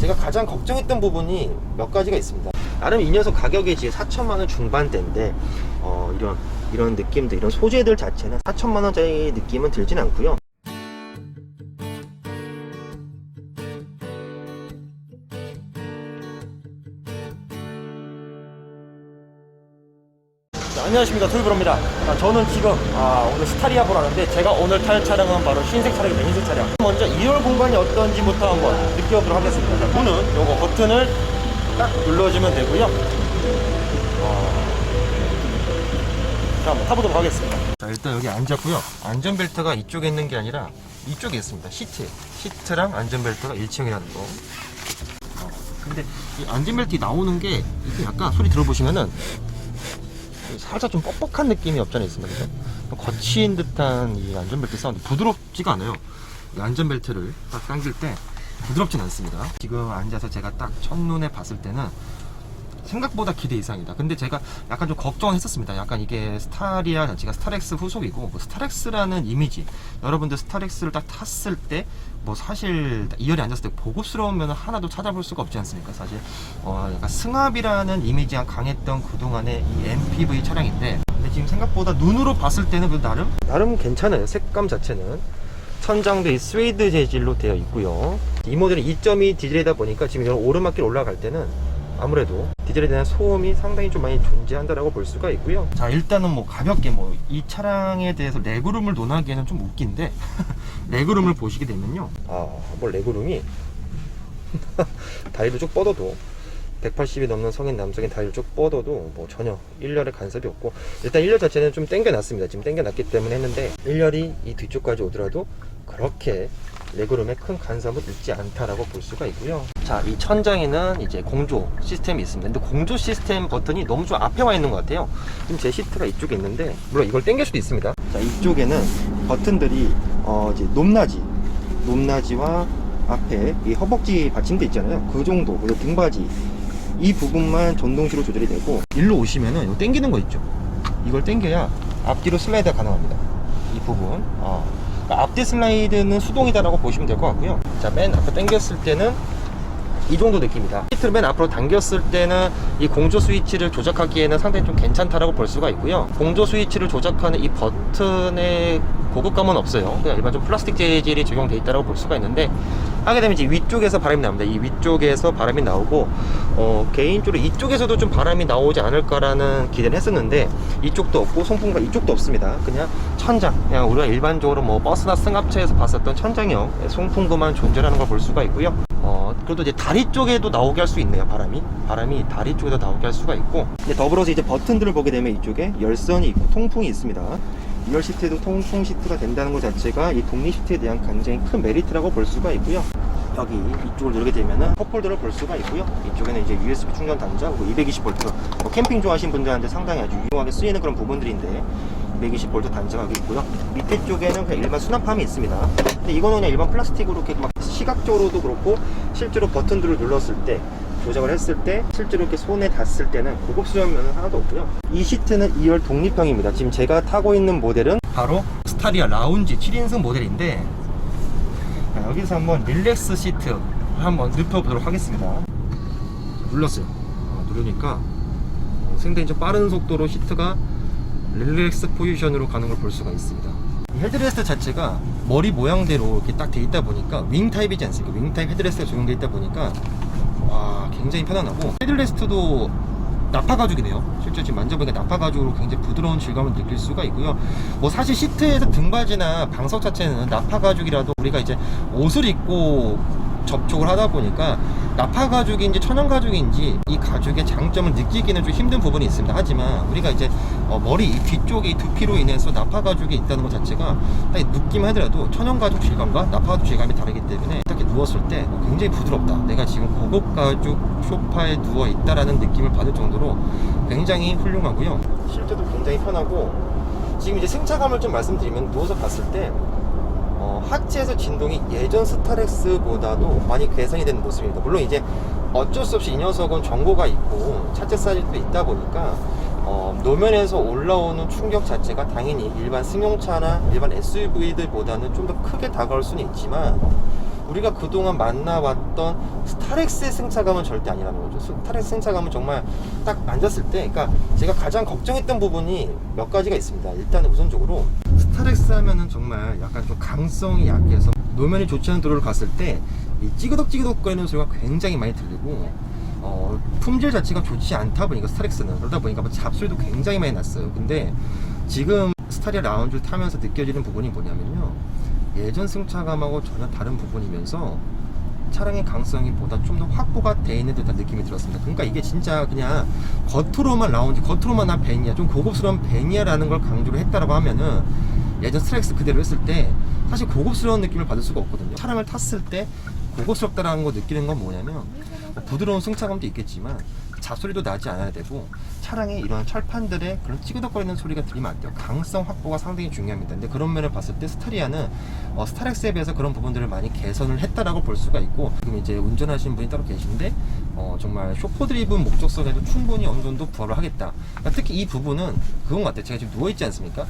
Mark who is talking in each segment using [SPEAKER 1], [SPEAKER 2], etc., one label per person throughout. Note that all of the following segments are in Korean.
[SPEAKER 1] 제가 가장 걱정했던 부분이 몇 가지가 있습니다. 나름 이 녀석 가격이 지금 4천만원 중반대인데 이런 느낌들, 이런 소재들 자체는 4천만원짜리 느낌은 들진 않고요. 안녕하십니까, 토요브로입니다. 저는 지금 오늘 스타리아 보러 왔는데, 제가 오늘 탈 차량은 바로 흰색 차량입니다. 흰색 차량. 먼저 2열 공간이 어떤지부터 한번 느껴보도록 하겠습니다. 자, 문은 요거 버튼을 딱 눌러주면 되고요. 자, 한번 타보도록 하겠습니다. 자, 일단 여기 앉았고요. 안전벨트가 이쪽에 있는 게 아니라 이쪽에 있습니다. 시트랑 안전벨트가 1층이라는 거. 근데 이 안전벨트 나오는 게 이게 약간 소리 들어보시면은 살짝 좀 뻑뻑한 느낌이 없지 않아 있습니다. 그죠? 거친 듯한 이 안전벨트 사운드, 부드럽지가 않아요. 이 안전벨트를 딱 당길 때 부드럽진 않습니다. 지금 앉아서 제가 딱 첫눈에 봤을 때는 생각보다 기대 이상이다. 근데 제가 약간 좀 걱정을 했었습니다. 약간 이게 스타리아 자체가 스타렉스 후속이고, 뭐 스타렉스라는 이미지, 여러분들 스타렉스를 딱 탔을 때 뭐 사실 2열에 앉았을 때 고급스러운 면은 하나도 찾아볼 수가 없지 않습니까? 사실 약간 승합이라는 이미지가 강했던 그동안의 이 MPV 차량인데, 근데 지금 생각보다 눈으로 봤을 때는 그 나름 괜찮아요. 색감 자체는 천장도 이 스웨이드 재질로 되어 있고요. 이 모델은 2.2 디젤이다 보니까 지금 이런 오르막길 올라갈 때는 아무래도 디젤에 대한 소음이 상당히 좀 많이 존재한다라고 볼 수가 있고요. 자, 일단은 뭐 가볍게 이 차량에 대해서 레그룸을 논하기에는 좀 웃긴데 레그룸을 보시게 되면요, 레그룸이 다리를 쭉 뻗어도 180이 넘는 성인 남성의 다리를 쭉 뻗어도 뭐 전혀 1열에 간섭이 없고, 일단 1열 자체는 좀 당겨놨습니다. 지금 당겨놨기 때문에 했는데 1열이 이 뒤쪽까지 오더라도 그렇게 레그룸에 큰 간섭은 있지 않다라고 볼 수가 있고요. 자, 이 천장에는 이제 공조 시스템이 있습니다. 근데 공조 시스템 버튼이 너무 좀 앞에 와 있는 것 같아요. 지금 제 시트가 이쪽에 있는데, 물론 이걸 당길 수도 있습니다. 자, 이쪽에는 버튼들이 이제 높낮이와 앞에 이 허벅지 받침대 있잖아요. 그 정도, 그리고 등받이 이 부분만 전동시로 조절이 되고, 일로 오시면은 이거 당기는 거 있죠. 이걸 당겨야 앞뒤로 슬라이드가 가능합니다. 이 부분. 앞뒤 슬라이드는 수동이다라고 보시면 될 것 같고요. 자, 맨 앞으로 당겼을 때는 이 정도 느낌이다. 시트를 맨 앞으로 당겼을 때는 이 공조 스위치를 조작하기에는 상당히 좀 괜찮다라고 볼 수가 있고요. 공조 스위치를 조작하는 이 버튼의 고급감은 없어요. 그냥 일반 좀 플라스틱 재질이 적용되어 있다고 볼 수가 있는데, 하게 되면 이제 위쪽에서 바람이 나옵니다. 이 위쪽에서 바람이 나오고, 개인적으로 이쪽에서도 좀 바람이 나오지 않을까라는 기대를 했었는데, 이쪽도 없고 송풍과 이쪽도 없습니다. 그냥 천장, 그냥 우리가 일반적으로 뭐 버스나 승합차에서 봤었던 천장형 송풍구만 존재하는 걸 볼 수가 있고요. 그래도 이제 다리 쪽에도 나오게 할 수 있네요. 바람이 다리 쪽에도 나오게 할 수가 있고, 근데 더불어서 이제 버튼들을 보게 되면 이쪽에 열선이 있고 통풍이 있습니다. 2열 시트에도 통풍 시트가 된다는 것 자체가 이 독립 시트에 대한 굉장히 큰 메리트라고 볼 수가 있고요. 여기 이쪽을 누르게 되면은 컵홀더를 볼 수가 있고요. 이쪽에는 이제 USB 충전 단자, 220V, 캠핑 좋아하시는 분들한테 상당히 아주 유용하게 쓰이는 그런 부분들인데, 220V 단자가 여기 있고요. 밑에 쪽에는 그냥 일반 수납함이 있습니다. 근데 이거는 그냥 일반 플라스틱으로 이렇게 막 시각적으로도 그렇고, 실제로 버튼들을 눌렀을 때, 조작을 했을 때, 실제로 이렇게 손에 닿았을 때는 고급스러운 면은 하나도 없고요. 이 시트는 2열 독립형입니다. 지금 제가 타고 있는 모델은 바로 스타리아 라운지 7인승 모델인데, 여기서 한번 릴렉스 시트 한번 눕혀보도록 하겠습니다. 눌렀어요. 누르니까 상당히 좀 빠른 속도로 시트가 릴렉스 포지션으로 가는 걸 볼 수가 있습니다. 이 헤드레스트 자체가 머리 모양대로 이렇게 딱 돼 있다 보니까 윙 타입이지 않습니까? 윙 타입 헤드레스트가 적용돼 있다 보니까 굉장히 편안하고, 헤드레스트도 나파 가죽이네요. 실제 지금 만져보니까 나파 가죽으로 굉장히 부드러운 질감을 느낄 수가 있고요. 뭐 사실 시트에서 등받이나 방석 자체는 나파 가죽이라도 우리가 이제 옷을 입고 접촉을 하다 보니까 나파 가죽인지 천연 가죽인지 이 가죽의 장점을 느끼기는 좀 힘든 부분이 있습니다. 하지만 우리가 이제 머리 뒤쪽에 두피로 인해서 나파 가죽이 있다는 것 자체가 느낌만 하더라도 천연 가죽 질감과 나파 가죽 질감이 다르기 때문에 이렇게 누웠을 때 굉장히 부드럽다, 내가 지금 고급 가죽 소파에 누워 있다라는 느낌을 받을 정도로 굉장히 훌륭하고요. 실제도 굉장히 편하고, 지금 이제 승차감을 좀 말씀드리면, 누워서 봤을 때 하체에서 진동이 예전 스타렉스보다도 많이 개선이 된 모습입니다. 물론 이제 어쩔 수 없이 이 녀석은 전고가 있고 차체 사이즈도 있다 보니까 노면에서 올라오는 충격 자체가 당연히 일반 승용차나 일반 SUV들보다는 좀 더 크게 다가올 수는 있지만, 우리가 그동안 만나왔던 스타렉스의 승차감은 절대 아니라는 거죠. 스타렉스 승차감은 정말 딱 앉았을 때, 그러니까 제가 가장 걱정했던 부분이 몇 가지가 있습니다. 일단은 우선적으로 스타렉스 하면은 정말 약간 좀 강성이 약해서 노면이 좋지 않은 도로를 갔을 때 이 찌그덕 거리는 소리가 굉장히 많이 들리고, 품질 자체가 좋지 않다 보니까 스타렉스는, 그러다 보니까 잡소리도 굉장히 많이 났어요. 근데 지금 스타리아 라운지를 타면서 느껴지는 부분이 뭐냐면요, 예전 승차감하고 전혀 다른 부분이면서 차량의 강성이 보다 좀 더 확보가 돼 있는 듯한 느낌이 들었습니다. 그러니까 이게 진짜 그냥 겉으로만 라운지, 겉으로만 난 베니아, 좀 고급스러운 베니아라는 걸 강조를 했다라고 하면은 예전 스트렉스 그대로 했을 때 사실 고급스러운 느낌을 받을 수가 없거든요. 차량을 탔을 때 고급스럽다라는 거 느끼는 건 뭐냐면, 부드러운 승차감도 있겠지만 잡소리도 나지 않아야 되고, 차량의 이런 철판들의 그런 찌그덕거리는 소리가 들리면 안 돼요. 강성 확보가 상당히 중요합니다. 근데 그런 면을 봤을 때 스타리아는 스타렉스에 비해서 그런 부분들을 많이 개선을 했다라고 볼 수가 있고, 지금 이제 운전하시는 분이 따로 계신데 정말 쇼퍼 드리븐 목적성에도 충분히 어느 정도 부합을 하겠다. 그러니까 특히 이 부분은 그건 것 같아요. 제가 지금 누워있지 않습니까?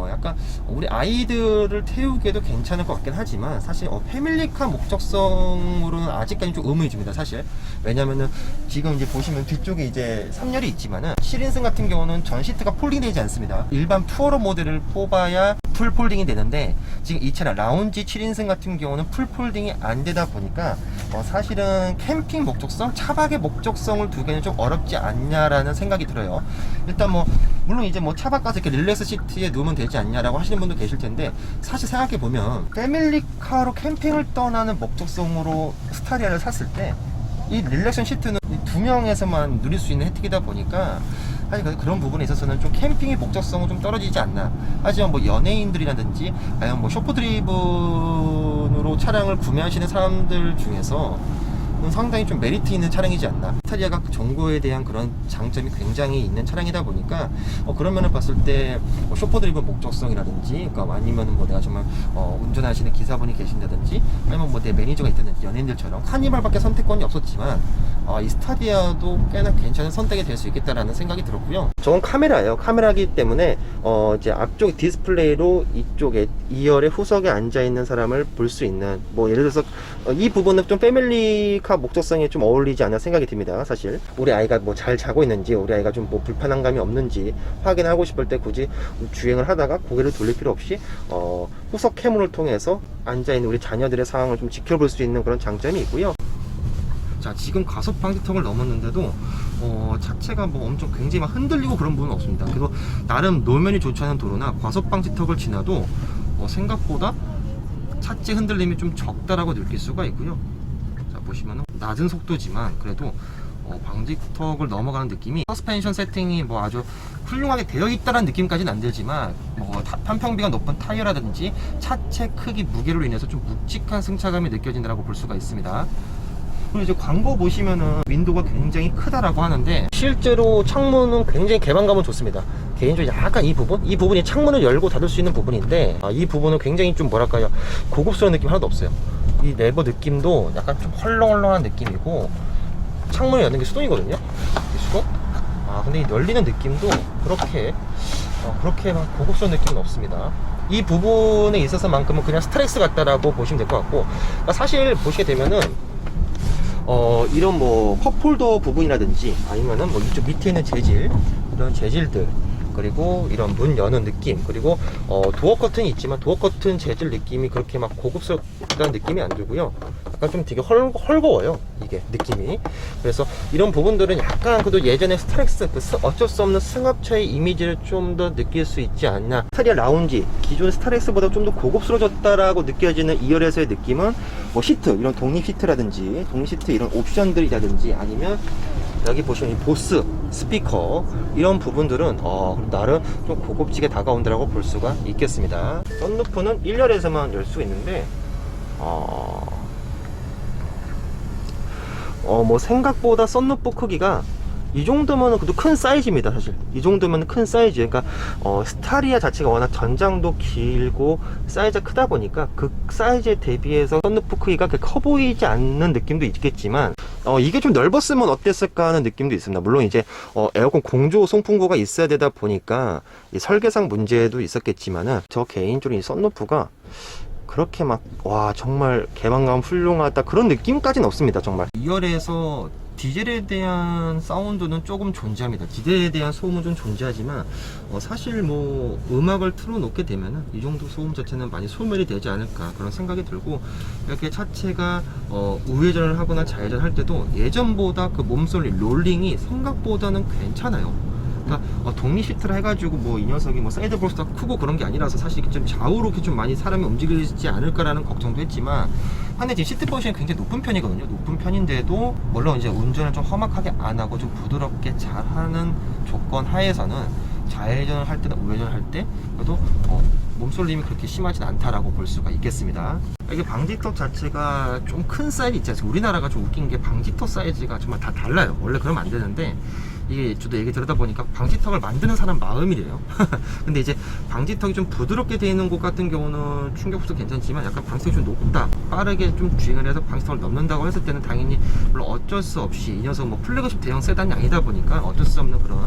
[SPEAKER 1] 약간 우리 아이들을 태우기에도 괜찮을 것 같긴 하지만, 사실 패밀리카 목적성으로는 아직까지 좀 의문이 듭니다, 사실. 왜냐면은 지금 이제 보시면 뒤쪽에 이제 3열이 있지만은 7인승 같은 경우는 전 시트가 폴딩 되지 않습니다. 일반 투어러 모델을 뽑아야 풀 폴딩이 되는데, 지금 이 차량 라운지 7인승 같은 경우는 풀 폴딩이 안 되다 보니까 사실은 캠핑 목적성, 차박의 목적성을 두기에는 좀 어렵지 않냐라는 생각이 들어요. 일단 물론 이제 차박 가서 이렇게 릴렉스 시트에 누우면 되지 않냐라고 하시는 분도 계실 텐데, 사실 생각해 보면 패밀리카로 캠핑을 떠나는 목적성으로 스타리아를 샀을 때 이 릴렉션 시트는 2명에서만 누릴 수 있는 혜택이다 보니까 사실 그런 부분에 있어서는 좀 캠핑의 목적성은 좀 떨어지지 않나. 하지만 연예인들이라든지 아니면 쇼프 드리븐으로 차량을 구매하시는 사람들 중에서 상당히 좀 메리트 있는 차량이지 않나. 스타리아가 정보에 대한 그런 장점이 굉장히 있는 차량이다 보니까 그런 면을 봤을 때 쇼퍼 드리븐 목적성이라든지, 그러니까 아니면 내가 정말 운전하시는 기사분이 계신다든지, 아니면 내 매니저가 있다든지, 연예인들처럼 카니발밖에 선택권이 없었지만 이 스타리아도 꽤나 괜찮은 선택이 될 수 있겠다라는 생각이 들었고요. 저건 카메라예요. 카메라기 때문에 이제 앞쪽 디스플레이로 이쪽에 2열의 후석에 앉아 있는 사람을 볼 수 있는, 예를 들어서 이 부분은 좀 패밀리카 목적성에 좀 어울리지 않나 생각이 듭니다. 사실 우리 아이가 잘 자고 있는지, 우리 아이가 좀 불편한 감이 없는지 확인하고 싶을 때 굳이 주행을 하다가 고개를 돌릴 필요 없이 후석 캐물을 통해서 앉아있는 우리 자녀들의 상황을 좀 지켜볼 수 있는 그런 장점이 있고요. 자, 지금 과속 방지턱을 넘었는데도 자체가 엄청 굉장히 막 흔들리고 그런 부분은 없습니다. 그래서 나름 노면이 좋지 않은 도로나 과속 방지턱을 지나도 생각보다 차체 흔들림이 좀 적다라고 느낄 수가 있고요. 자, 보시면은 낮은 속도지만 그래도 방지턱을 넘어가는 느낌이, 서스펜션 세팅이 아주 훌륭하게 되어 있다는 느낌까지는 안 들지만, 판평비가 높은 타이어라든지 차체 크기, 무게로 인해서 좀 묵직한 승차감이 느껴진다고 볼 수가 있습니다. 그리고 이제 광고 보시면은 윈도우가 굉장히 크다라고 하는데, 실제로 창문은 굉장히 개방감은 좋습니다. 개인적으로 약간 이 부분이 창문을 열고 닫을 수 있는 부분인데, 이 부분은 굉장히 좀 고급스러운 느낌 하나도 없어요. 이 레버 느낌도 약간 좀 헐렁헐렁한 느낌이고, 창문을 여는 게 수동이거든요. 수동? 근데 이 열리는 느낌도 그렇게 막 고급스러운 느낌은 없습니다. 이 부분에 있어서만큼은 그냥 스트렉스 같다라고 보시면 될 것 같고, 사실 보시게 되면은 이런 컵홀더 부분이라든지, 아니면은 이쪽 밑에 있는 재질, 이런 재질들, 그리고 이런 문 여는 느낌, 그리고 도어 커튼이 있지만 도어 커튼 재질 느낌이 그렇게 막 고급스럽다는 느낌이 안 들고요. 약간 좀 되게 헐거워요, 이게 느낌이. 그래서 이런 부분들은 약간 그래도 예전에 스타렉스 어쩔 수 없는 승합차의 이미지를 좀 더 느낄 수 있지 않나. 스타리아 라운지, 기존 스타렉스보다 좀 더 고급스러워졌다라고 느껴지는 2열에서의 느낌은 시트, 이런 독립 시트라든지, 독립 시트 이런 옵션들이라든지, 아니면 여기 보시면 이 보스 스피커, 이런 부분들은 나름 좀 고급지게 다가온다라고 볼 수가 있겠습니다. 썬루프는 1열에서만 열 수 있는데 생각보다 썬루프 크기가 이 정도면 그래도 큰 사이즈입니다. 사실 이 정도면 큰 사이즈. 그러니까 스타리아 자체가 워낙 전장도 길고 사이즈가 크다 보니까 그 사이즈에 대비해서 썬루프 크기가 커 보이지 않는 느낌도 있겠지만, 이게 좀 넓었으면 어땠을까 하는 느낌도 있습니다. 물론 이제 에어컨 공조 송풍구가 있어야 되다 보니까 이 설계상 문제도 있었겠지만은, 저 개인적으로 이 썬루프가 그렇게 막 와 정말 개방감 훌륭하다 그런 느낌까지는 없습니다. 정말 2열에서 디젤에 대한 사운드는 조금 존재합니다. 디젤에 대한 소음은 좀 존재하지만 사실 뭐 음악을 틀어놓게 되면은 이 정도 소음 자체는 많이 소멸이 되지 않을까 그런 생각이 들고, 이렇게 차체가 우회전을 하거나 좌회전 할 때도 예전보다 그 몸소리 롤링이 생각보다는 괜찮아요. 그러니까 독립 시트를 해가지고 뭐 이 녀석이 뭐 사이드 볼스가 크고 그런 게 아니라서 사실 좀 좌우로 이렇게 좀 많이 사람이 움직이지 않을까라는 걱정도 했지만, 근데 지금 시트 포지션이 굉장히 높은 편이거든요. 높은 편인데도 물론 이제 운전을 좀 험악하게 안 하고 좀 부드럽게 잘하는 조건 하에서는 좌회전을 할 때나 우회전을 할 때 그래도 몸쏠림이 그렇게 심하진 않다라고 볼 수가 있겠습니다. 이게 방지턱 자체가 좀 큰 사이즈 있지 않습니까? 우리나라가 좀 웃긴 게 방지턱 사이즈가 정말 다 달라요. 원래 그러면 안 되는데 이게 저도 얘기 들으다 보니까 방지턱을 만드는 사람 마음이래요. 근데 이제 방지턱이 좀 부드럽게 되어 있는 곳 같은 경우는 충격부도 괜찮지만, 약간 방지턱이 좀 높다, 빠르게 좀 주행을 해서 방지턱을 넘는다고 했을 때는 당연히 물론 어쩔 수 없이 이 녀석 뭐 플래그십 대형 세단이 아니다 보니까 어쩔 수 없는 그런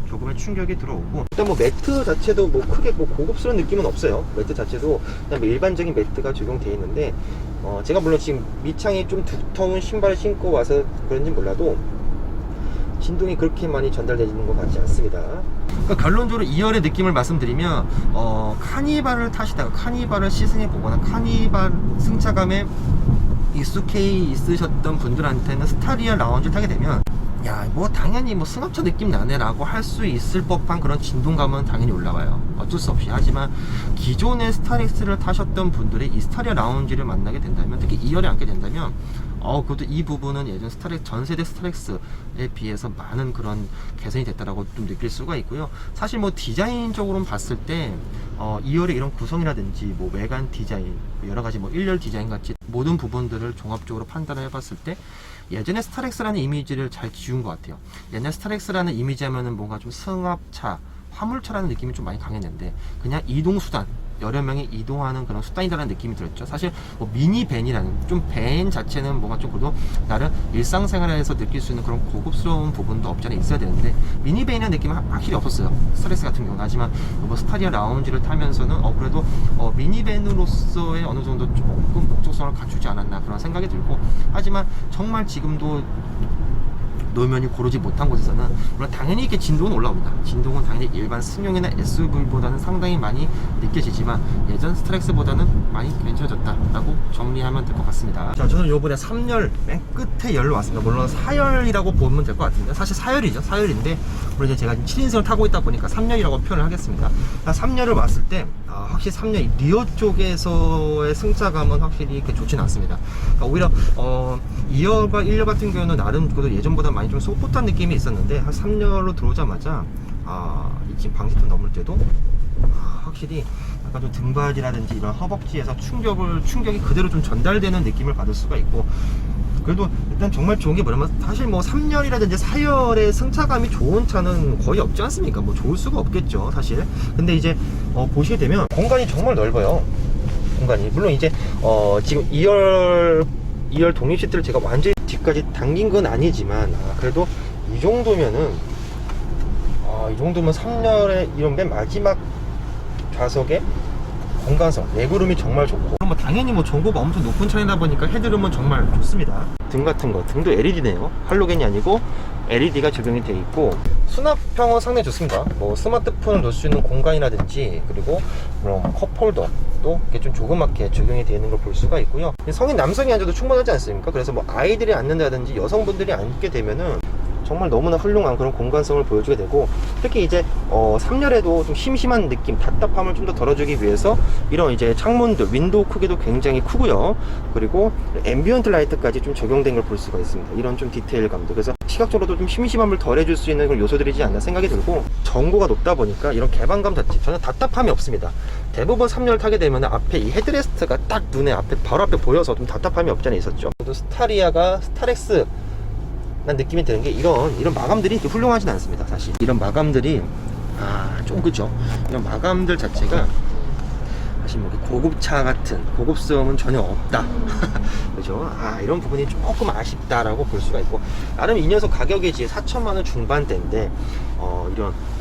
[SPEAKER 1] 조금의 충격이 들어오고, 일단 뭐 매트 자체도 뭐 크게 뭐 고급스러운 느낌은 없어요. 매트 자체도 그냥 뭐 일반적인 매트가 적용되어 있는데, 제가 물론 지금 밑창이 좀 두터운 신발을 신고 와서 그런지 몰라도 진동이 그렇게 많이 전달되는 것 같지 않습니다. 그러니까 결론적으로 2열의 느낌을 말씀드리면, 카니발을 타시다가 카니발을 시승해 보거나 카니발 승차감에 익숙해 있으셨던 분들한테는 스타리아 라운지를 타게 되면 야, 뭐 당연히 뭐 승합차 느낌 나네 라고 할 수 있을 법한 그런 진동감은 당연히 올라와요. 어쩔 수 없이. 하지만 기존의 스타렉스를 타셨던 분들이 이 스타리아 라운지를 만나게 된다면, 특히 2열에 앉게 된다면 그것도 이 부분은 예전 전세대 스타렉스에 비해서 많은 그런 개선이 됐다라고 좀 느낄 수가 있고요. 사실 뭐 디자인적으로는 봤을 때 2열의 이런 구성이라든지 뭐 외관 디자인, 여러 가지 뭐 1열 디자인 같이 모든 부분들을 종합적으로 판단을 해봤을 때 예전에 스타렉스라는 이미지를 잘 지운 것 같아요. 옛날 스타렉스라는 이미지 하면은 뭔가 좀 승합차, 화물차라는 느낌이 좀 많이 강했는데, 그냥 이동수단, 여러 명이 이동하는 그런 수단이라는 느낌이 들었죠. 사실 뭐 미니밴이라는 좀 밴 자체는 뭔가 좀 그래도 나름 일상생활에서 느낄 수 있는 그런 고급스러운 부분도 없지 않아 있어야 되는데, 미니밴이라는 느낌은 확실히 없었어요, 스타렉스 같은 경우는. 하지만 뭐 스타리아 라운지를 타면서는 그래도 미니밴으로서의 어느 정도 조금 목적성을 갖추지 않았나 그런 생각이 들고, 하지만 정말 지금도 노면이 고르지 못한 곳에서는 물론 당연히 이렇게 진동은 올라옵니다. 진동은 당연히 일반 승용이나 SUV보다는 상당히 많이 느껴지지만 예전 스타렉스보다는 많이 괜찮아졌다라고 정리하면 될 것 같습니다. 자, 저는 요번에 3열 맨 끝에 열로 왔습니다. 물론 4열이라고 보면 될 것 같은데 사실 4열이죠. 4열인데 물론 이제 제가 7인승을 타고 있다 보니까 3열이라고 표현을 하겠습니다. 3열을 왔을 때 확실히 3열 리어 쪽에서의 승차감은 확실히 이렇게 좋지는 않습니다. 그러니까 오히려 2열과 1열 같은 경우는 나름 그래도 예전보다 많이 좀 소프트한 느낌이 있었는데, 한 3열로 들어오자마자 지금 방지턱 넘을 때도 확실히 약간 좀 등받이라든지 이런 허벅지에서 충격이 그대로 좀 전달되는 느낌을 받을 수가 있고, 그래도 일단 정말 좋은 게 뭐냐면 사실 뭐 3열이라든지 4열의 승차감이 좋은 차는 거의 없지 않습니까? 뭐 좋을 수가 없겠죠 사실. 근데 이제 보시게 되면 공간이 정말 넓어요. 공간이 물론 이제 지금 2열 독립 시트를 제가 완전히 뒤까지 당긴 건 아니지만 그래도 이 정도면은 이 정도면 3열의 이런 맨 마지막 좌석에 공간성, 레그룸이 정말 좋고, 뭐 당연히 뭐 정보가 엄청 높은 차이다 보니까 헤드룸은 정말 좋습니다. 등 같은 거, 등도 LED네요. 할로겐이 아니고 LED가 적용이 되어 있고, 수납형은 상당히 좋습니다. 뭐 스마트폰을 넣을 수 있는 공간이라든지, 그리고 뭐 컵홀더도 이렇게 좀 조그맣게 적용이 되어 있는 걸 볼 수가 있고요. 성인 남성이 앉아도 충분하지 않습니까? 그래서 뭐 아이들이 앉는다든지 여성분들이 앉게 되면은 정말 너무나 훌륭한 그런 공간성을 보여주게 되고, 특히 이제 3열에도 좀 심심한 느낌, 답답함을 좀 더 덜어주기 위해서 이런 이제 창문들, 윈도우 크기도 굉장히 크고요. 그리고 앰비언트 라이트까지 좀 적용된 걸 볼 수가 있습니다. 이런 좀 디테일감도. 그래서 시각적으로도 좀 심심함을 덜해줄 수 있는 그런 요소들이지 않나 생각이 들고, 전고가 높다 보니까 이런 개방감 자체 전혀 답답함이 없습니다. 대부분 3열 타게 되면 앞에 이 헤드레스트가 딱 눈에 앞에 바로 앞에 보여서 좀 답답함이 없지 않아 있었죠. 또 스타리아가 스타렉스 난 느낌이 드는 게 이런 마감들이 훌륭하진 않습니다. 사실 이런 마감들이 좀 그죠. 이런 마감들 자체가 사실 뭐 고급차 같은 고급스러움은 전혀 없다. 그죠? 이런 부분이 조금 아쉽다라고 볼 수가 있고, 나름 이 녀석 가격이 이제 4천만원 중반대인데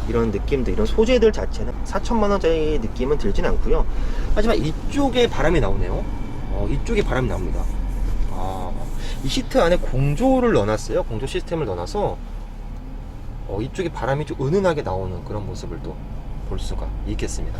[SPEAKER 1] 이런 느낌들, 이런 소재들 자체는 4천만 원짜리 느낌은 들진 않고요. 하지만 이쪽에 바람이 나오네요. 이쪽에 바람이 나옵니다. 이 시트 안에 공조를 넣어놨어요. 공조 시스템을 넣어놔서 이쪽에 바람이 좀 은은하게 나오는 그런 모습을 또 볼 수가 있겠습니다.